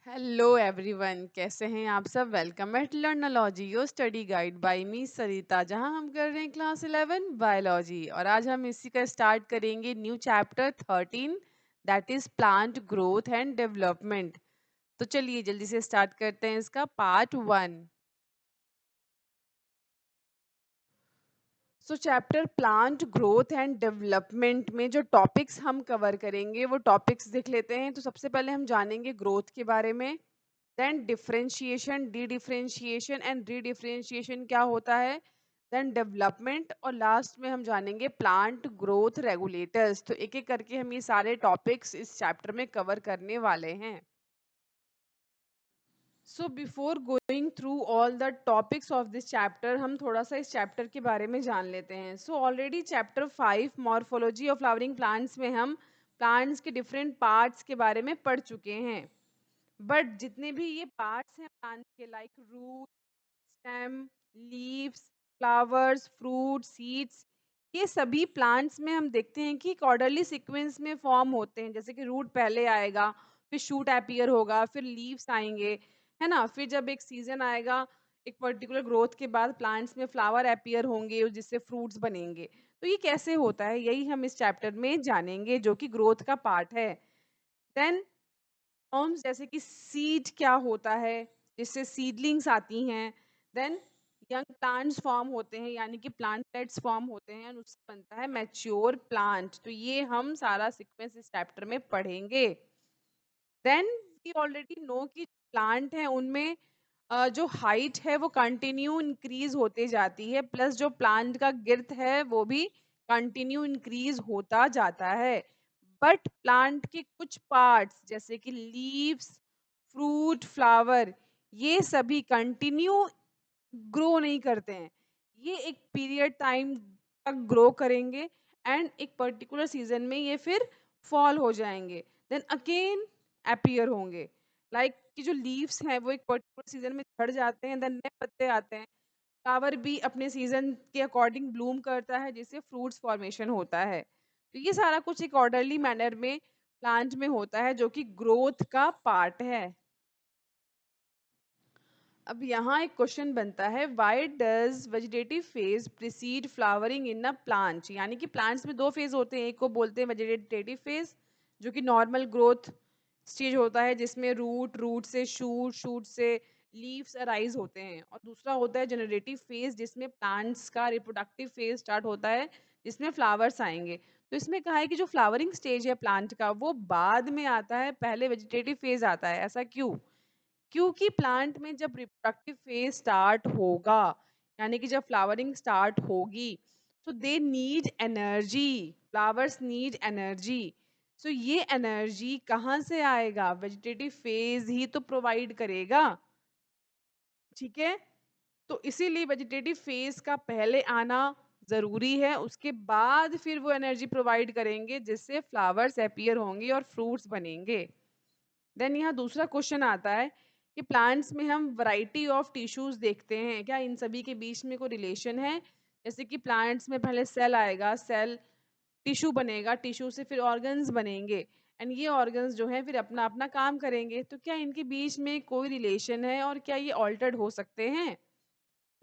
Hello everyone, कैसे हैं आप सब। Welcome at Learnology your study guide by me Sarita, जहां हम कर रहे हैं क्लास 11 बायोलॉजी। और आज हम इसी का स्टार्ट करेंगे new chapter 13, that is plant growth and development. तो चलिए जल्दी से स्टार्ट करते हैं इसका part 1। So chapter plant growth and development में जो टॉपिक्स हम कवर करेंगे वो टॉपिक्स देख लेते हैं। तो सबसे पहले हम जानेंगे ग्रोथ के बारे में, then differentiation, de differentiation and re differentiation क्या होता है, देन डेवलपमेंट, और लास्ट में हम जानेंगे प्लांट ग्रोथ रेगुलेटर्स। तो एक एक करके हम ये सारे टॉपिक्स इस चैप्टर में कवर करने वाले हैं। So before going through all the topics of this chapter, हम थोड़ा सा इस चैप्टर के बारे में जान लेते हैं। So already chapter 5 morphology of flowering plants में हम प्लांट्स के डिफरेंट पार्ट्स के बारे में पढ़ चुके हैं। बट जितने भी ये पार्ट्स हैं प्लांट के, like root, stem, leaves, flowers, fruit, seeds, ये सभी प्लांट्स में हम देखते हैं कि एक ऑर्डरली सीक्वेंस में फॉर्म होते हैं। जैसे कि रूट पहले आएगा, फिर शूट अपीयर होगा, फिर लीव्स आएंगे, है ना। फिर जब एक सीजन आएगा, एक पर्टिकुलर ग्रोथ के बाद प्लांट्स में फ्लावर अपीयर होंगे जिससे फ्रूट्स बनेंगे। तो ये कैसे होता है, यही हम इस चैप्टर में जानेंगे, जो कि ग्रोथ का पार्ट है। देन फॉर्म्स, जैसे कि सीड क्या होता है, जिससे सीडलिंग्स आती हैं। देन यंग प्लांट्स फॉर्म होते हैं, यानी कि प्लांटलेट्स फॉर्म होते हैं, और उससे बनता है मैच्योर प्लांट। तो ये हम सारा सीक्वेंस इस चैप्टर में पढ़ेंगे। देन वी ऑलरेडी नो कि प्लांट है उनमें जो हाइट है वो कंटिन्यू इंक्रीज होते जाती है, प्लस जो प्लांट का गिर्थ है वो भी कंटिन्यू इंक्रीज होता जाता है। बट प्लांट के कुछ पार्ट्स, जैसे कि लीव्स, फ्रूट, फ्लावर, ये सभी कंटिन्यू ग्रो नहीं करते हैं। ये एक पीरियड टाइम तक ग्रो करेंगे एंड एक पर्टिकुलर सीजन में ये फिर फॉल हो जाएंगे, देन अगेन अपीयर होंगे। लाइक कि जो लीव्स हैं वो एक पर्टिकुलर सीजन में झड़ जाते हैं, देन नए पत्ते आते हैं। फ्लावर भी अपने सीजन के अकॉर्डिंग ब्लूम करता है, जिससे फ्रूट्स फॉर्मेशन होता है। तो ये सारा कुछ एक ऑर्डरली मैनर में प्लांट में होता है, जो कि ग्रोथ का पार्ट है। अब यहाँ एक क्वेश्चन बनता है, why does vegetative phase preceded flowering in a plant. यानी कि प्लांट्स में दो फेज होते हैं, एक को बोलते हैं वेजिटेटिव फेज, जो कि नॉर्मल ग्रोथ स्टेज होता है, जिसमें रूट, रूट से शूट, शूट से लीव्स अराइज होते हैं। और दूसरा होता है जनरेटिव फेज, जिसमें प्लांट्स का रिप्रोडक्टिव फेज स्टार्ट होता है, जिसमें फ्लावर्स आएंगे। तो इसमें कहा है कि जो फ्लावरिंग स्टेज है प्लांट का वो बाद में आता है, पहले वेजिटेटिव फेज आता है। ऐसा क्यों? क्योंकि प्लांट में जब रिप्रोडक्टिव फेज स्टार्ट होगा, यानी कि जब फ्लावरिंग स्टार्ट होगी, तो they need energy, flowers need energy. So ये एनर्जी कहाँ से आएगा? वेजिटेटिव फेज ही तो प्रोवाइड करेगा, ठीक है। तो इसीलिए वेजिटेटिव फेज का पहले आना जरूरी है, उसके बाद फिर वो एनर्जी प्रोवाइड करेंगे, जिससे फ्लावर्स अपीयर होंगे और फ्रूट्स बनेंगे। देन यहाँ दूसरा क्वेश्चन आता है कि प्लांट्स में हम वैरायटी ऑफ टिश्यूज देखते हैं, क्या इन सभी के बीच में कोई रिलेशन है? जैसे कि प्लांट्स में पहले सेल आएगा, सेल टिश्यू बनेगा, टिश्यू से फिर ऑर्गन्स बनेंगे, एंड ये ऑर्गन्स जो हैं फिर अपना अपना काम करेंगे। तो क्या इनके बीच में कोई रिलेशन है, और क्या ये ऑल्टर्ड हो सकते हैं?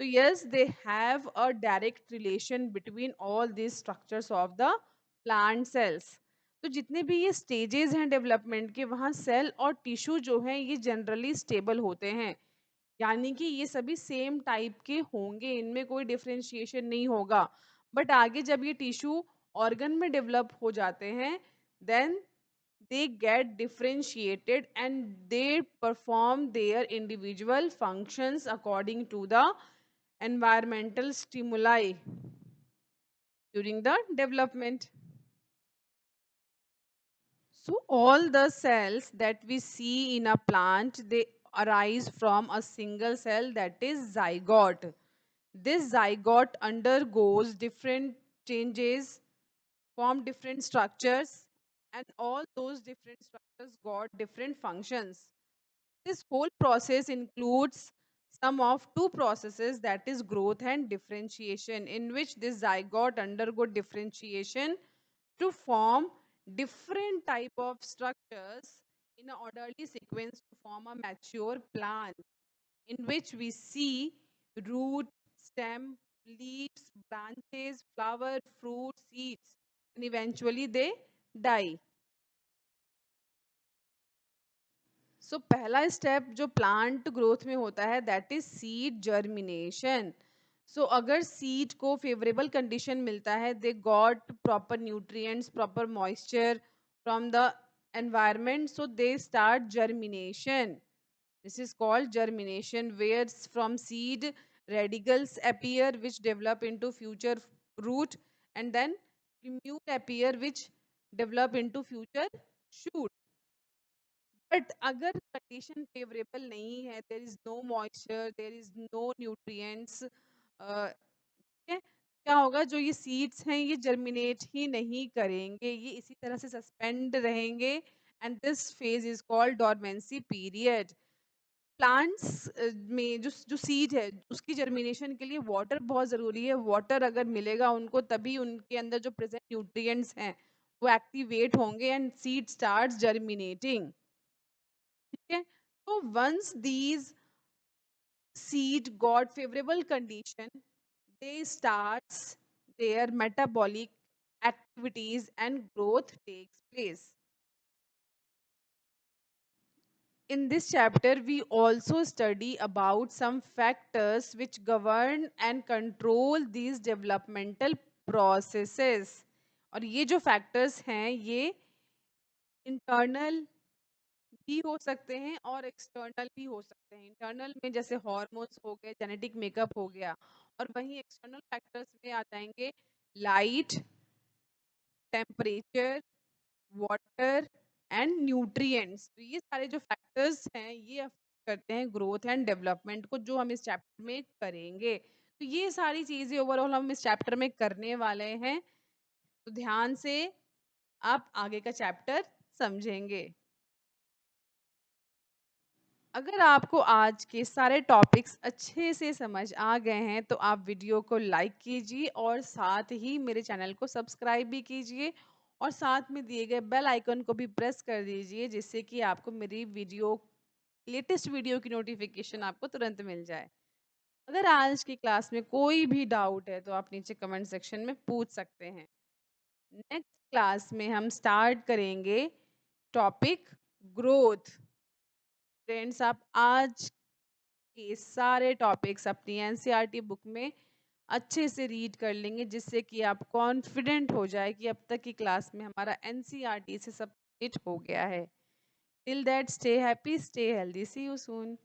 तो yes, they have a direct relation between all this structures of the plant cells. तो जितने भी ये स्टेजेस हैं डेवलपमेंट के, वहाँ सेल और टिश्यू जो हैं ये जनरली स्टेबल होते हैं, यानी कि ये सभी सेम टाइप के होंगे, इनमें कोई डिफरेंशिएशन नहीं होगा। बट आगे जब ये टिश्यू ऑर्गन में डेवलप हो जाते हैं, then they get differentiated and they perform their individual functions according to the environmental stimuli during the development. So all the cells that we see in a plant, they arise from a single cell, that is zygote. This zygote undergoes different changes, form different structures, and all those different structures got different functions. This whole process includes some of two processes, that is growth and differentiation, in which this zygote undergo differentiation to form different type of structures in an orderly sequence to form a mature plant in which we see root, stem, leaves, branches, flower, fruit, seeds, and eventually they die. सो पहला step जो plant growth में होता है that is seed germination. सो अगर seed को favourable condition मिलता है, they got proper nutrients, proper moisture from the environment, so they start germination. This is called germination, where from seed radicals appear which develop into future root, and then commune appear which develop into future shoot. But अगर condition favourable नहीं है, there is no moisture, there is no nutrients, क्या होगा, जो ये seeds हैं ये germinate ही नहीं करेंगे, ये इसी तरह से सस्पेंड रहेंगे. And this phase is called dormancy period. Plants में जो जो सीड है उसकी जर्मिनेशन के लिए वाटर बहुत ज़रूरी है. वाटर अगर मिलेगा उनको तभी उनके अंदर जो प्रेजेंट न्यूट्रिएंट्स हैं वो एक्टिवेट होंगे एंड सीड स्टार्ट्स जर्मिनेटिंग. ठीक है. तो once these seed got favorable condition, they starts their metabolic activities and growth takes place. In this chapter we also study about some factors which govern and control these developmental processes. और ये जो factors हैं ये internal भी हो सकते हैं और एक्सटर्नल भी हो सकते हैं. इंटरनल में जैसे हॉर्मोन्स हो गए, जेनेटिक मेकअप हो गया, और वहीं एक्सटर्नल फैक्टर्स में आ जाएंगे light, temperature, water and nutrients. तो ये सारे जो फैक्टर्स हैं ये affect करते हैं ग्रोथ एंड डेवलपमेंट को, जो हम इस चैप्टर में करेंगे. तो ये सारी चीजें ओवरऑल हम इस चैप्टर में करने वाले हैं. तो ध्यान से आप आगे का चैप्टर समझेंगे. अगर आपको आज के सारे टॉपिक्स अच्छे से समझ आ गए हैं तो आप वीडियो को लाइक कीजिए और साथ ही मेरे चैनल को सब्सक्राइब भी कीजिए और साथ में दिए गए बेल आइकन को भी प्रेस कर दीजिए, जिससे कि आपको मेरी वीडियो लेटेस्ट वीडियो की नोटिफिकेशन आपको तुरंत मिल जाए. अगर आज की क्लास में कोई भी डाउट है तो आप नीचे कमेंट सेक्शन में पूछ सकते हैं. नेक्स्ट क्लास में हम स्टार्ट करेंगे टॉपिक ग्रोथ. फ्रेंड्स, आप आज के सारे टॉपिक्स अपनी एनसीईआरटी बुक में अच्छे से रीड कर लेंगे, जिससे कि आप कॉन्फिडेंट हो जाए कि अब तक की क्लास में हमारा एनसीईआरटी से सब कंप्लीट हो गया है. Till that, stay happy, stay healthy, see you soon.